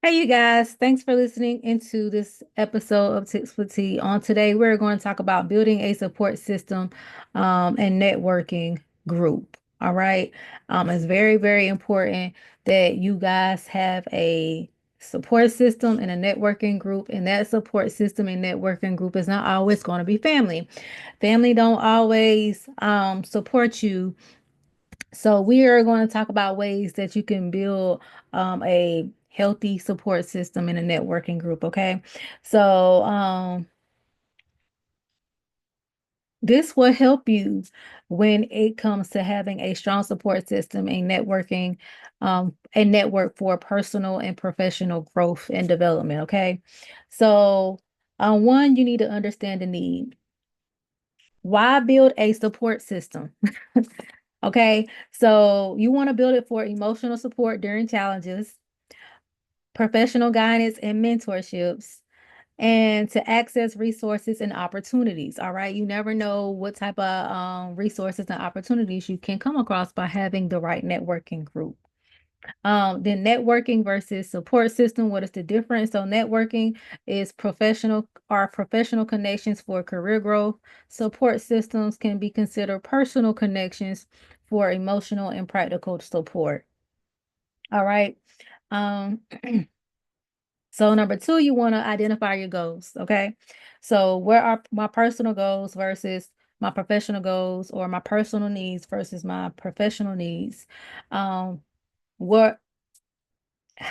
Hey, you guys, thanks for listening into this episode of Tips for Tea. On today, we're going to talk about building a support system and networking group. All right. It's very, very important that you guys have a support system and a networking group, and that support system and networking group is not always going to be family. Family don't always support you, so we are going to talk about ways that you can build a healthy support system in a networking group. Okay. So this will help you when it comes to having a strong support system and networking, a network for personal and professional growth and development. Okay. So one, you need to understand the need. Why build a support system? Okay, so you want to build it for emotional support during challenges, professional guidance and mentorships, and to access resources and opportunities. All right, you never know what type of resources and opportunities you can come across by having the right networking group. Then networking versus support system. What is the difference? So networking is professional connections for career growth. Support systems can be considered personal connections for emotional and practical support. All right. Um, so number two, you want to identify your goals. Okay. So where are my personal goals versus my professional goals, or my personal needs versus my professional needs? Um, what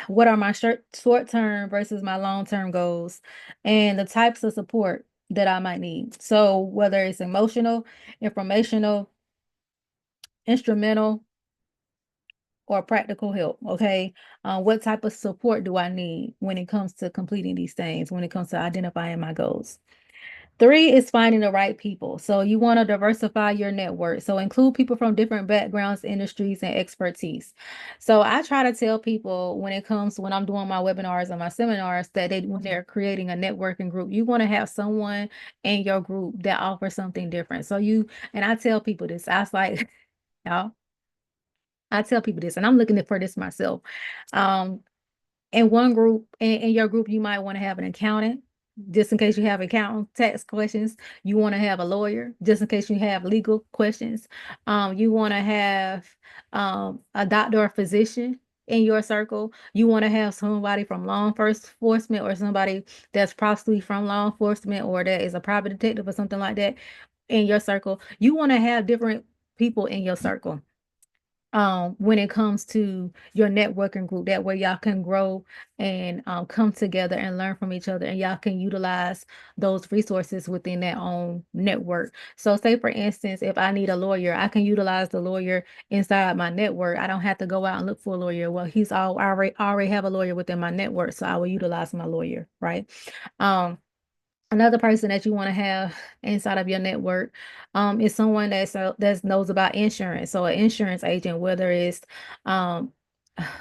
what are my short term versus my long term goals, and the types of support that I might need. So whether it's emotional, informational, instrumental, or practical help. Okay. What type of support do I need when it comes to completing these things, when it comes to identifying my goals? Three is finding the right people. So you want to diversify your network. So include people from different backgrounds, industries, and expertise. So I try to tell people when I'm doing my webinars and my seminars that when they're creating a networking group, you want to have someone in your group that offers something different. And I tell people this, I was like, y'all, I tell people this, and I'm looking for this myself. Um, in one group, in your group, you might want to have an accountant, just in case you have accountant tax questions. You want to have a lawyer, just in case you have legal questions. You want to have a doctor or physician in your circle. You want to have somebody from law enforcement, or somebody that's possibly from law enforcement, or that is a private detective or something like that in your circle. You want to have different people in your circle when it comes to your networking group. That way y'all can grow and come together and learn from each other, and y'all can utilize those resources within that own network. So say for instance, if I need a lawyer, I can utilize the lawyer inside my network. I don't have to go out and look for a lawyer. Well, I already have a lawyer within my network, so I will utilize my lawyer, right? um Another person that you want to have inside of your network is someone that knows about insurance. So an insurance agent, um,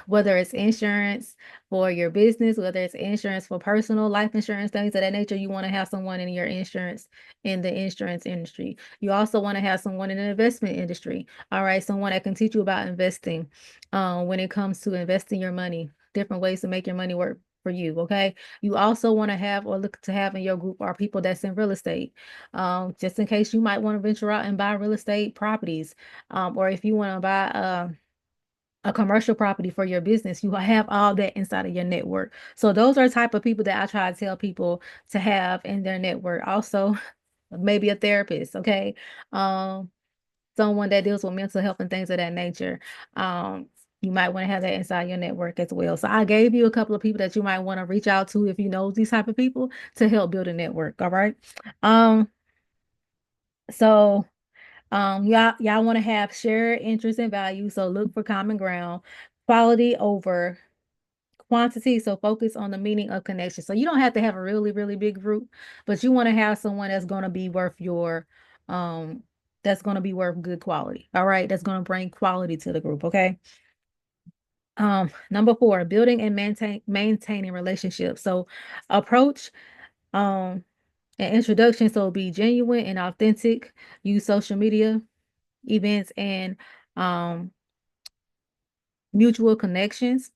whether it's insurance for your business, whether it's insurance for personal life insurance, things of that nature, you want to have someone in the insurance industry. You also want to have someone in the investment industry. All right, someone that can teach you about investing when it comes to investing your money, different ways to make your money work for you. Okay. You also want to have, or look to have in your group, are people that's in real estate. Just in case you might want to venture out and buy real estate properties. Or if you want to buy a commercial property for your business, you have all that inside of your network. So those are type of people that I try to tell people to have in their network. Also, maybe a therapist, okay? Um, Someone that deals with mental health and things of that nature. You might want to have that inside your network as well. So I gave you a couple of people that you might want to reach out to if you know these type of people to help build a network. All right. Um, so y'all want to have shared interests and values. So look for common ground, quality over quantity. So focus on the meaning of connection. So you don't have to have a really, really big group, but you want to have someone that's going to be worth um that's going to be worth good quality. All right. That's going to bring quality to the group. Okay. Number four, building and maintaining relationships. So approach um an introduction. So be genuine and authentic. Use social media, events, and um mutual connections.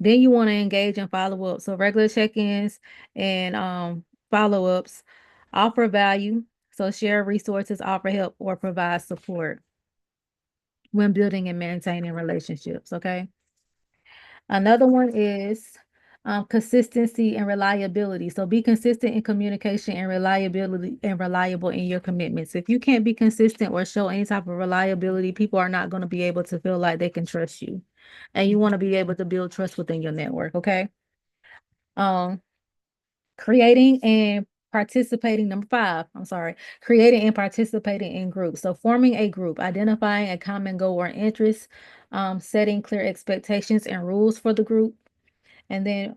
Then you want to engage in follow-up. So regular check-ins and follow-ups, offer value. So share resources, offer help, or provide support when building and maintaining relationships. Okay. Another one is consistency and reliability. So be consistent in communication and reliability and reliable in your commitments. If you can't be consistent or show any type of reliability, people are not going to be able to feel like they can trust you. And you want to be able to build trust within your network. Okay. Um, creating and participating, number 5, I'm sorry, creating and participating in groups. So forming a group, identifying a common goal or interest, setting clear expectations and rules for the group, and then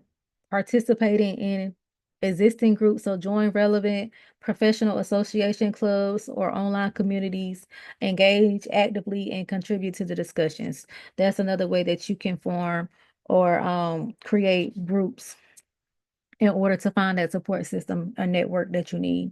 participating in existing groups. So join relevant professional association clubs or online communities, engage actively and contribute to the discussions. That's another way that you can form or create groups in order to find that support system, a network that you need.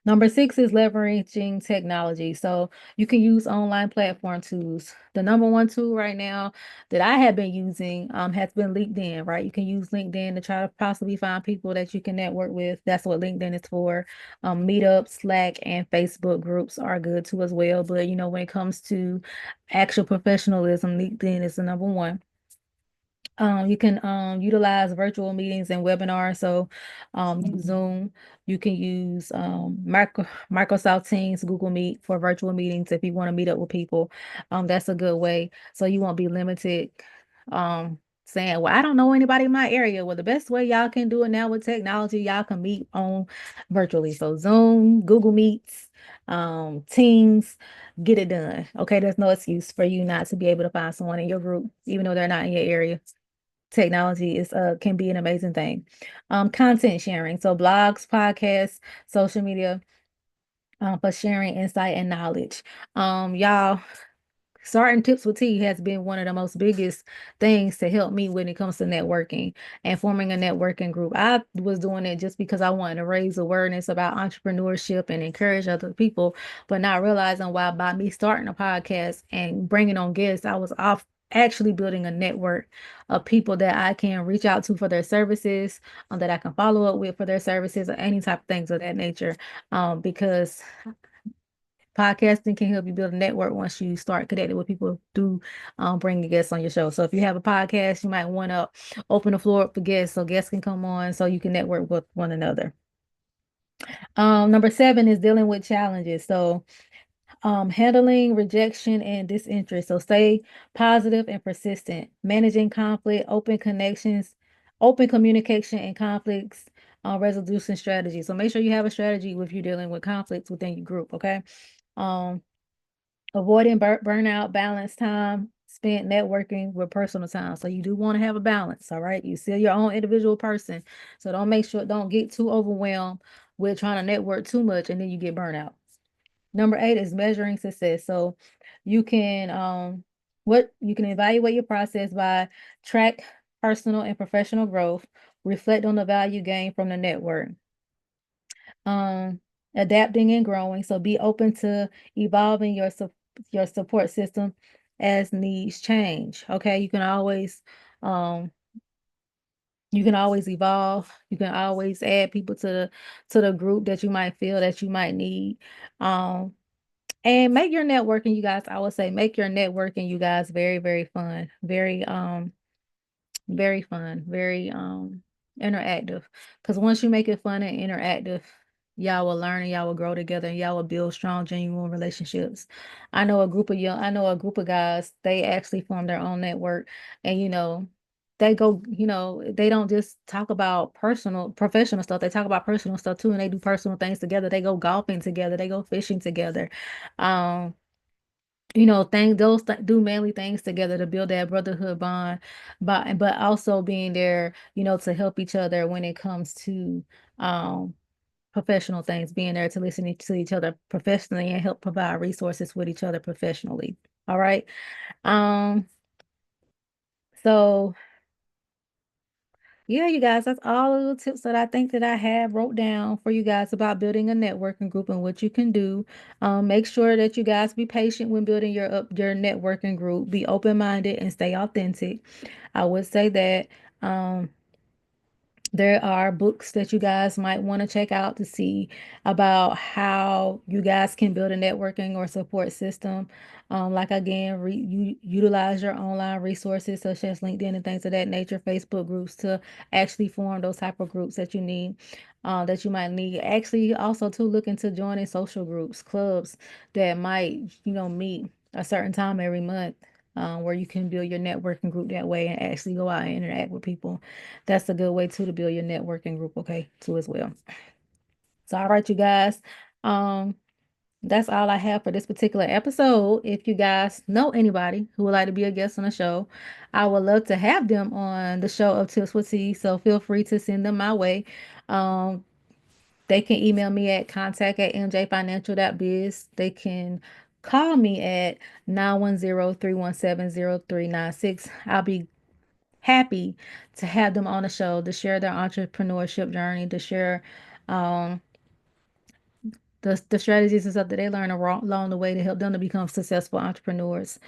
Number 6 is leveraging technology. So you can use online platform tools. The number one tool right now that I have been using has been LinkedIn, right? You can use LinkedIn to try to possibly find people that you can network with. That's what LinkedIn is for. Meetup, Slack, and Facebook groups are good too as well. But when it comes to actual professionalism, LinkedIn is the number one. You can utilize virtual meetings and webinars. So use Zoom. You can use Microsoft Teams, Google Meet for virtual meetings if you want to meet up with people. That's a good way. So you won't be limited saying, well, I don't know anybody in my area. Well, the best way y'all can do it now with technology, y'all can meet on virtually. So Zoom, Google Meets, Teams, get it done. Okay, there's no excuse for you not to be able to find someone in your group, even though they're not in your area. Technology is can be an amazing thing. Content sharing, so blogs, podcasts, social media, for sharing insight and knowledge. Y'all, starting tips with T has been one of the most biggest things to help me when it comes to networking and forming a networking group. I was doing it just because I wanted to raise awareness about entrepreneurship and encourage other people, but not realizing why by me starting a podcast and bringing on guests, I was off actually building a network of people that I can reach out to for their services, that I can follow up with for their services or any type of things of that nature. Because podcasting can help you build a network once you start connecting with people through bringing guests on your show. So if you have a podcast, you might want to open the floor up for guests so guests can come on so you can network with one another. Number 7 is dealing with challenges. So handling rejection and disinterest. So stay positive and persistent. Managing conflict, open communication and conflicts, resolution strategy. So make sure you have a strategy if you're dealing with conflicts within your group. Okay. Um, avoiding burnout, balance time spent networking with personal time. So you do want to have a balance, all right? You still your own individual person. So don't get too overwhelmed with trying to network too much and then you get burnout. Number 8 is measuring success. So you can you can evaluate your process by track personal and professional growth, reflect on the value gained from the network. Um, adapting and growing. So be open to evolving your support system as needs change. Okay, um you can always evolve. You can always add people to the group that you might feel that you might need. Um, and make your networking, you guys. I would say make your networking, you guys, very, very fun. Very fun, very interactive. Because once you make it fun and interactive, y'all will learn and y'all will grow together and y'all will build strong, genuine relationships. I know a group of guys, they actually form their own network and they go, they don't just talk about professional stuff. They talk about personal stuff too, and they do personal things together. They go golfing together, they go fishing together. Um, do manly things together to build that brotherhood bond, but also being there, to help each other when it comes to um professional things, being there to listen to each other professionally and help provide resources with each other professionally. All right. Um, so Yeah, you guys, that's all of the tips that I think that I have wrote down for you guys about building a networking group and what you can do. Make sure that you guys be patient when building your networking group. Be open-minded and stay authentic. I would say that. Um, there are books that you guys might want to check out to see about how you guys can build a networking or support system. Like again, you utilize your online resources such as LinkedIn and things of that nature, Facebook groups to actually form those type of groups that you need, that you might need. Actually, also to look into joining social groups, clubs that might, meet a certain time every month, where you can build your networking group that way and actually go out and interact with people. That's a good way too to build your networking group, okay, too as well. So, all right, you guys. Um, that's all I have for this particular episode. If you guys know anybody who would like to be a guest on the show, I would love to have them on the show of Tips with T. So feel free to send them my way. Um, they can email me at contact@mjfinancial.biz. They can call me at 910-317-0396. I'll be happy to have them on the show to share their entrepreneurship journey, to share um, the strategies and stuff that they learn along the way to help them to become successful entrepreneurs.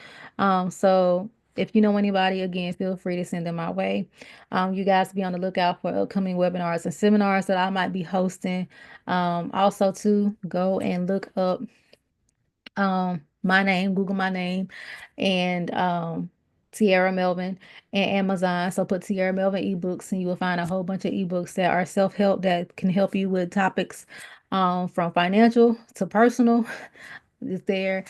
So if you know anybody, again, feel free to send them my way. You guys be on the lookout for upcoming webinars and seminars that I might be hosting. Also, to go and look up my name, Google my name, and Tiara Melvin and Amazon. So put Tiara Melvin ebooks, and you will find a whole bunch of ebooks that are self-help that can help you with topics from financial to personal. Is there.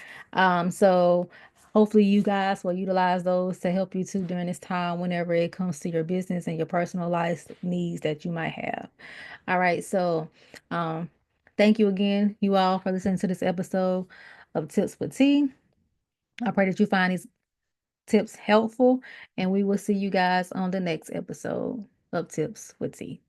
So hopefully you guys will utilize those to help you too during this time whenever it comes to your business and your personal life needs that you might have. All right, so um, thank you again, you all, for listening to this episode of Tips with T. I pray that you find these tips helpful, and we will see you guys on the next episode of Tips with T.